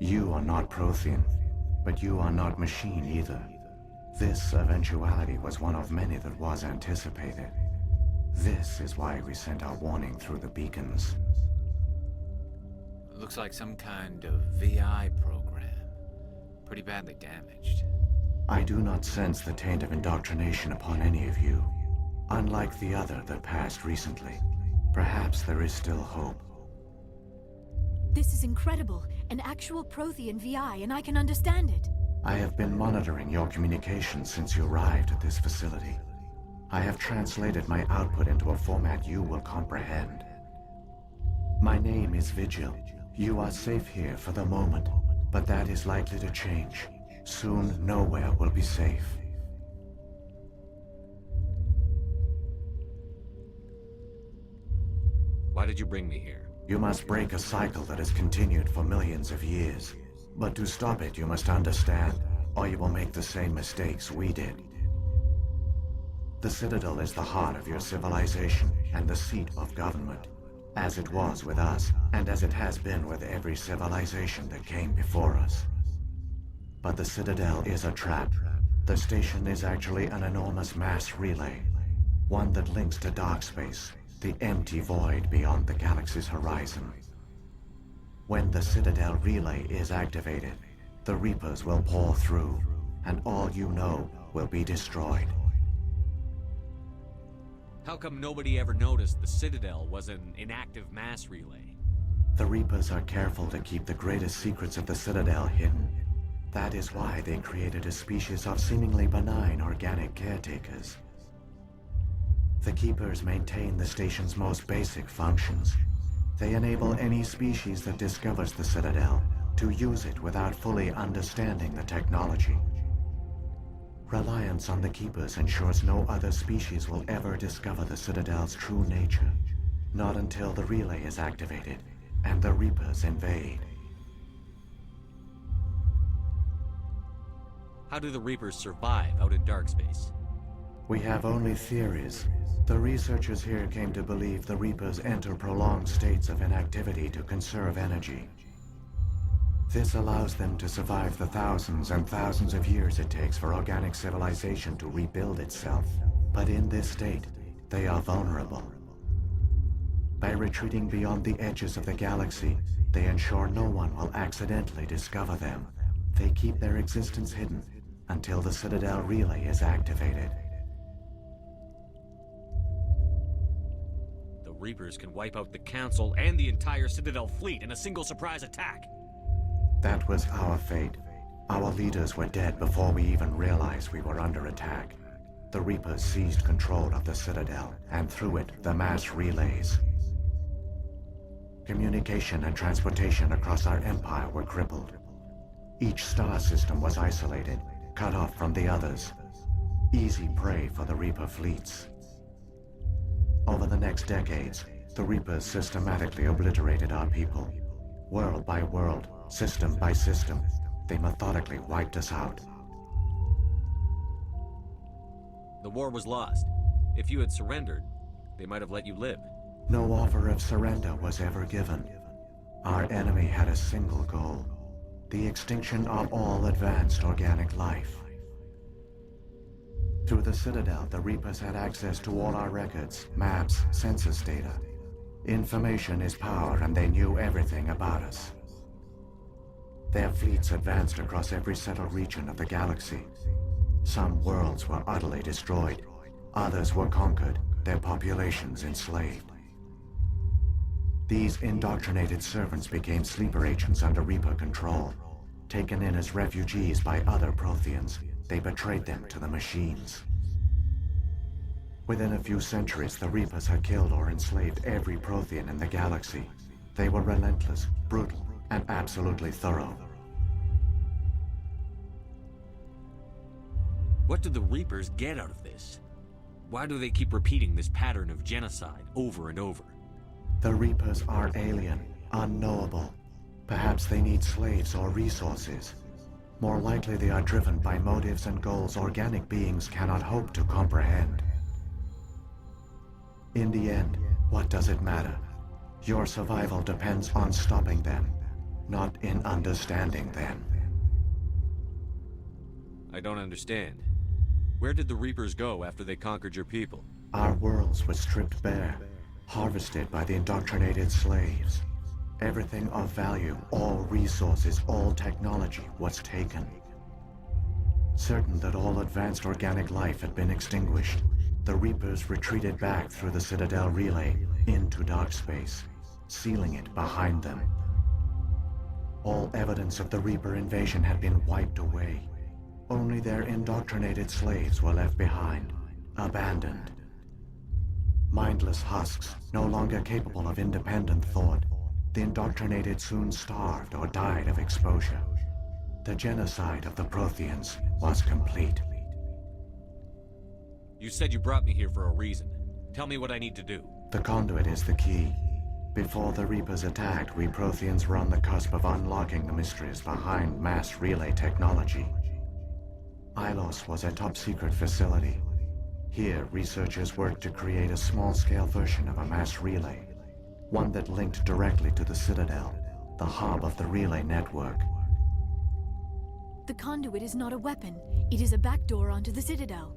You are not Prothean, but you are not machine either. This eventuality was one of many that was anticipated. This is why we sent our warning through the beacons. Looks like some kind of VI program. Pretty badly damaged. I do not sense the taint of indoctrination upon any of you. Unlike the other that passed recently, perhaps there is still hope. This is incredible. An actual Prothean VI, and I can understand it. I have been monitoring your communications since you arrived at this facility. I have translated my output into a format you will comprehend. My name is Vigil. You are safe here for the moment, but that is likely to change. Soon, nowhere will be safe. Why did you bring me here? You must break a cycle that has continued for millions of years. But to stop it, you must understand, or you will make the same mistakes we did. The Citadel is the heart of your civilization and the seat of government, as it was with us, and as it has been with every civilization that came before us. But the Citadel is a trap. The station is actually an enormous mass relay, one that links to dark space, the empty void beyond the galaxy's horizon. When the Citadel relay is activated, the Reapers will pour through, and all you know will be destroyed. How come nobody ever noticed the Citadel was an inactive mass relay? The Reapers are careful to keep the greatest secrets of the Citadel hidden. That is why they created a species of seemingly benign organic caretakers. The Keepers maintain the station's most basic functions. They enable any species that discovers the Citadel to use it without fully understanding the technology. Reliance on the Keepers ensures no other species will ever discover the Citadel's true nature, not until the relay is activated and the Reapers invade. How do the Reapers survive out in dark space? We have only theories. The researchers here came to believe the Reapers enter prolonged states of inactivity to conserve energy. This allows them to survive the thousands and thousands of years it takes for organic civilization to rebuild itself. But in this state, they are vulnerable. By retreating beyond the edges of the galaxy, they ensure no one will accidentally discover them. They keep their existence hidden until the Citadel relay is activated. The Reapers can wipe out the Council and the entire Citadel fleet in a single surprise attack. That was our fate. Our leaders were dead before we even realized we were under attack. The Reapers seized control of the Citadel, and through it, the mass relays. Communication and transportation across our empire were crippled. Each star system was isolated, cut off from the others. Easy prey for the Reaper fleets. Over the next decades, the Reapers systematically obliterated our people. World by world, system by system, they methodically wiped us out. The war was lost. If you had surrendered, they might have let you live. No offer of surrender was ever given. Our enemy had a single goal: the extinction of all advanced organic life. Through the Citadel, the Reapers had access to all our records, maps, census data. Information is power, and they knew everything about us. Their fleets advanced across every settled region of the galaxy. Some worlds were utterly destroyed. Others were conquered, their populations enslaved. These indoctrinated servants became sleeper agents under Reaper control. Taken in as refugees by other Protheans, they betrayed them to the machines. Within a few centuries, the Reapers had killed or enslaved every Prothean in the galaxy. They were relentless, brutal, and absolutely thorough. What do the Reapers get out of this? Why do they keep repeating this pattern of genocide over and over? The Reapers are alien, unknowable. Perhaps they need slaves or resources. More likely they are driven by motives and goals organic beings cannot hope to comprehend. In the end, what does it matter? Your survival depends on stopping them. not in understanding then. I don't understand. Where did the Reapers go after they conquered your people? Our worlds were stripped bare, harvested by the indoctrinated slaves. Everything of value, all resources, all technology was taken. Certain that all advanced organic life had been extinguished, the Reapers retreated back through the Citadel relay into dark space, sealing it behind them. All evidence of the Reaper invasion had been wiped away. Only their indoctrinated slaves were left behind, abandoned. Mindless husks, no longer capable of independent thought, the indoctrinated soon starved or died of exposure. The genocide of the Protheans was complete. You said you brought me here for a reason. Tell me what I need to do. The conduit is the key. Before the Reapers attacked, we Protheans were on the cusp of unlocking the mysteries behind mass relay technology. Ilos was a top-secret facility. Here, researchers worked to create a small-scale version of a mass relay, one that linked directly to the Citadel, the hub of the relay network. The conduit is not a weapon. It is a backdoor onto the Citadel.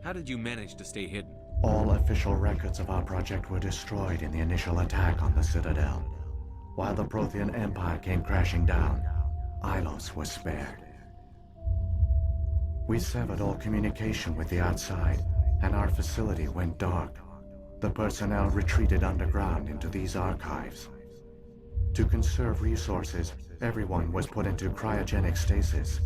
How did you manage to stay hidden? All official records of our project were destroyed in the initial attack on the Citadel. While the Prothean Empire came crashing down, Ilos was spared. We severed all communication with the outside, and our facility went dark. The personnel retreated underground into these archives. To conserve resources, everyone was put into cryogenic stasis.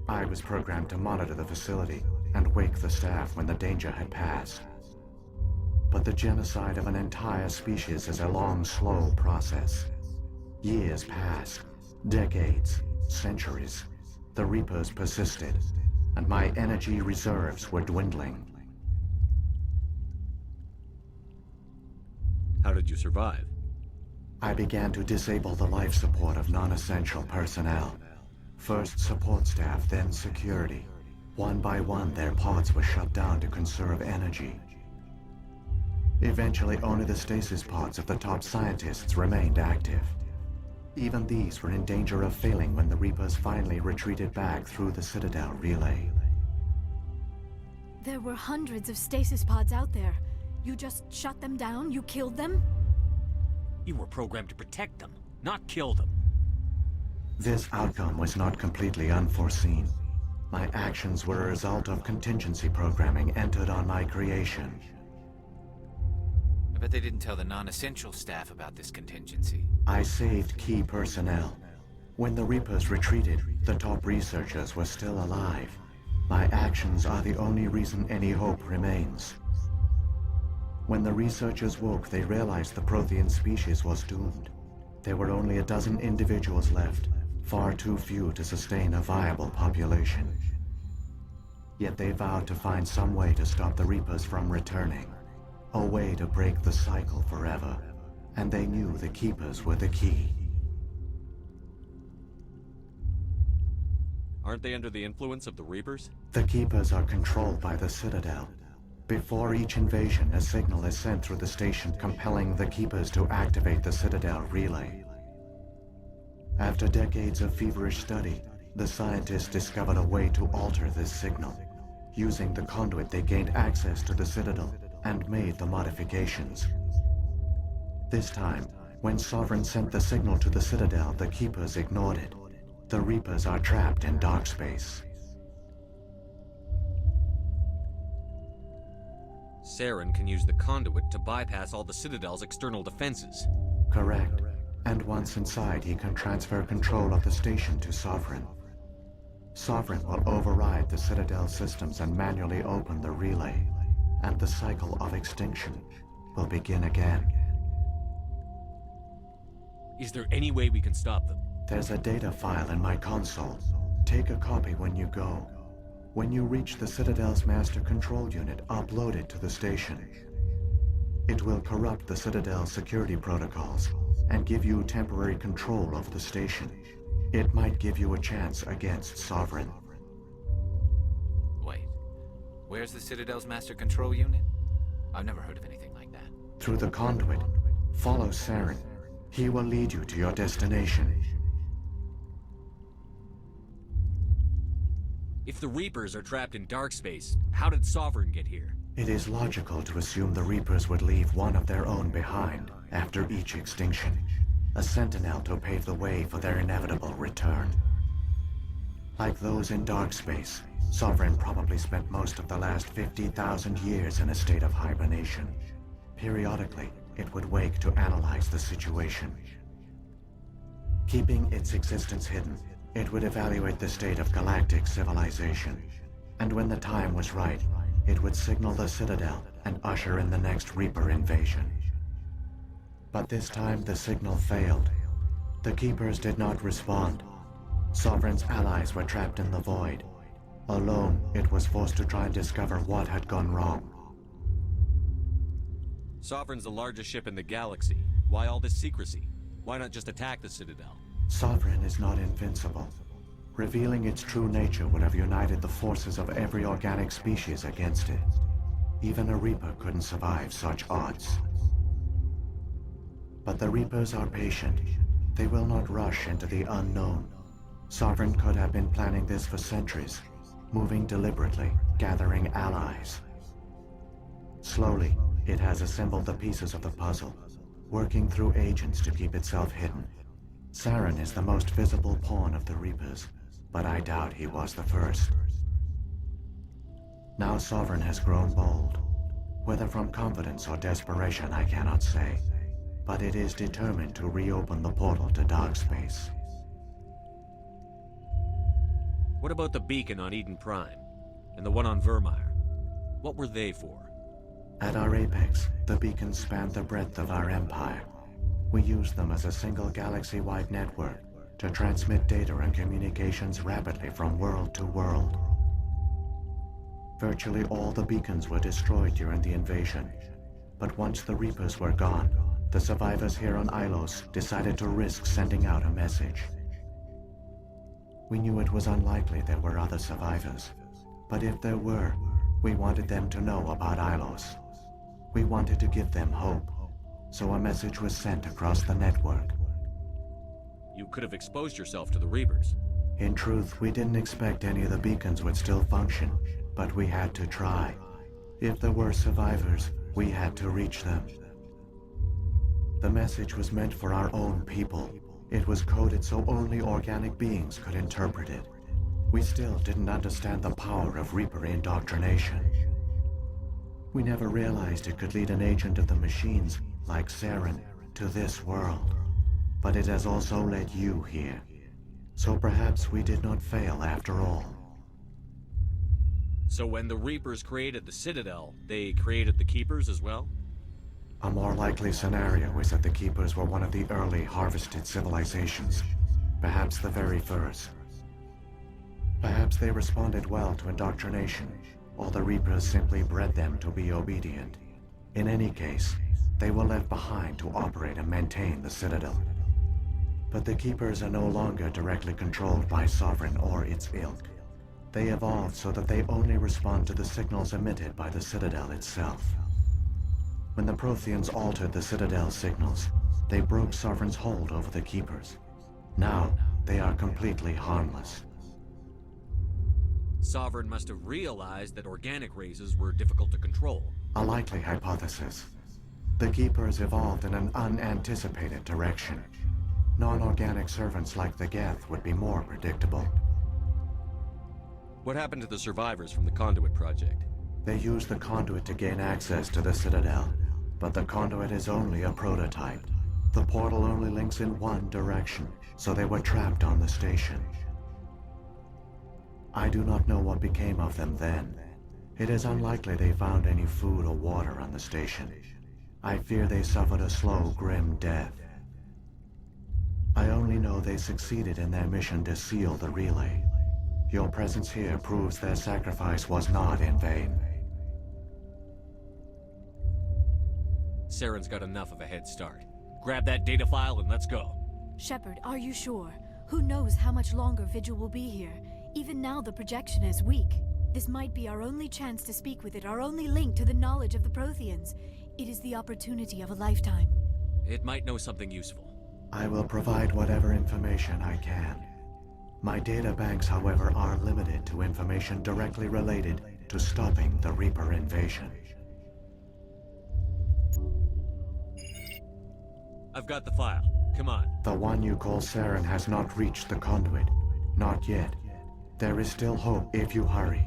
I was programmed to monitor the facility and wake the staff when the danger had passed. But the genocide of an entire species is a long, slow process. Years passed, decades, centuries. The Reapers persisted, and my energy reserves were dwindling. How did you survive? I began to disable the life support of non-essential personnel. First support staff, then security. One by one, their pods were shut down to conserve energy. Eventually, only the stasis pods of the top scientists remained active. Even these were in danger of failing when the Reapers finally retreated back through the Citadel relay. There were hundreds of stasis pods out there. You just shut them down? You killed them? You were programmed to protect them, not kill them. This outcome was not completely unforeseen. My actions were a result of contingency programming entered on my creation. I bet they didn't tell the non-essential staff about this contingency. I saved key personnel. When the Reapers retreated, the top researchers were still alive. My actions are the only reason any hope remains. When the researchers woke, they realized the Prothean species was doomed. There were only a dozen individuals left, far too few to sustain a viable population. Yet they vowed to find some way to stop the Reapers from returning, a way to break the cycle forever, and they knew the Keepers were the key. Aren't they under the influence of the Reapers? The Keepers are controlled by the Citadel. Before each invasion, a signal is sent through the station compelling the Keepers to activate the Citadel relay. After decades of feverish study, the scientists discovered a way to alter this signal. Using the conduit, they gained access to the Citadel and made the modifications. This time, when Sovereign sent the signal to the Citadel, the Keepers ignored it. The Reapers are trapped in dark space. Saren can use the conduit to bypass all the Citadel's external defenses. Correct. And once inside, he can transfer control of the station to Sovereign. Sovereign will override the Citadel systems and manually open the relay, and the cycle of extinction will begin again. Is there any way we can stop them? There's a data file in my console. Take a copy when you go. When you reach the Citadel's master control unit, upload it to the station. It will corrupt the Citadel's security protocols and give you temporary control of the station. It might give you a chance against Sovereign. Wait, where's the Citadel's master control unit? I've never heard of anything like that. Through the conduit, follow Saren. He will lead you to your destination. If the Reapers are trapped in dark space, how did Sovereign get here? It is logical to assume the Reapers would leave one of their own behind after each extinction, a sentinel to pave the way for their inevitable return. Like those in dark space, Sovereign probably spent most of the last 50,000 years in a state of hibernation. Periodically, it would wake to analyze the situation. Keeping its existence hidden, it would evaluate the state of galactic civilization. And when the time was right, it would signal the Citadel and usher in the next Reaper invasion. But this time the signal failed. The Keepers did not respond. Sovereign's allies were trapped in the void. Alone, it was forced to try and discover what had gone wrong. Sovereign's the largest ship in the galaxy. Why all this secrecy? Why not just attack the Citadel? Sovereign is not invincible. Revealing its true nature would have united the forces of every organic species against it. Even a Reaper couldn't survive such odds. But the Reapers are patient. They will not rush into the unknown. Sovereign could have been planning this for centuries, moving deliberately, gathering allies. Slowly, it has assembled the pieces of the puzzle, working through agents to keep itself hidden. Saren is the most visible pawn of the Reapers, but I doubt he was the first. Now Sovereign has grown bold. Whether from confidence or desperation, I cannot say. But it is determined to reopen the portal to dark space. What about the beacon on Eden Prime? And the one on Vermeer? What were they for? At our apex, the beacons spanned the breadth of our empire. We used them as a single galaxy-wide network to transmit data and communications rapidly from world to world. Virtually all the beacons were destroyed during the invasion, but once the Reapers were gone, the survivors here on Ilos decided to risk sending out a message. We knew it was unlikely there were other survivors, but if there were, we wanted them to know about Ilos. We wanted to give them hope, so a message was sent across the network. You could have exposed yourself to the Reapers. In truth, we didn't expect any of the beacons would still function, but we had to try. If there were survivors, we had to reach them. The message was meant for our own people. It was coded so only organic beings could interpret it. We still didn't understand the power of Reaper indoctrination. We never realized it could lead an agent of the machines, like Saren, to this world. But it has also led you here. So perhaps we did not fail after all. So when the Reapers created the Citadel, they created the Keepers as well? A more likely scenario is that the Keepers were one of the early harvested civilizations, perhaps the very first. Perhaps they responded well to indoctrination, or the Reapers simply bred them to be obedient. In any case, they were left behind to operate and maintain the Citadel. But the Keepers are no longer directly controlled by Sovereign or its ilk. They evolved so that they only respond to the signals emitted by the Citadel itself. When the Protheans altered the Citadel's signals, they broke Sovereign's hold over the Keepers. Now, they are completely harmless. Sovereign must have realized that organic races were difficult to control. A likely hypothesis. The Keepers evolved in an unanticipated direction. Non-organic servants like the Geth would be more predictable. What happened to the survivors from the Conduit Project? They used the conduit to gain access to the Citadel, but the conduit is only a prototype. The portal only links in one direction, so they were trapped on the station. I do not know what became of them then. It is unlikely they found any food or water on the station. I fear they suffered a slow, grim death. I only know they succeeded in their mission to seal the relay. Your presence here proves their sacrifice was not in vain. Saren's got enough of a head start. Grab that data file and let's go. Shepard, are you sure? Who knows how much longer Vigil will be here? Even now the projection is weak. This might be our only chance to speak with it, our only link to the knowledge of the Protheans. It is the opportunity of a lifetime. It might know something useful. I will provide whatever information I can. My data banks, however, are limited to information directly related to stopping the Reaper invasion. I've got the file. Come on. The one you call Saren has not reached the conduit. Not yet. There is still hope if you hurry.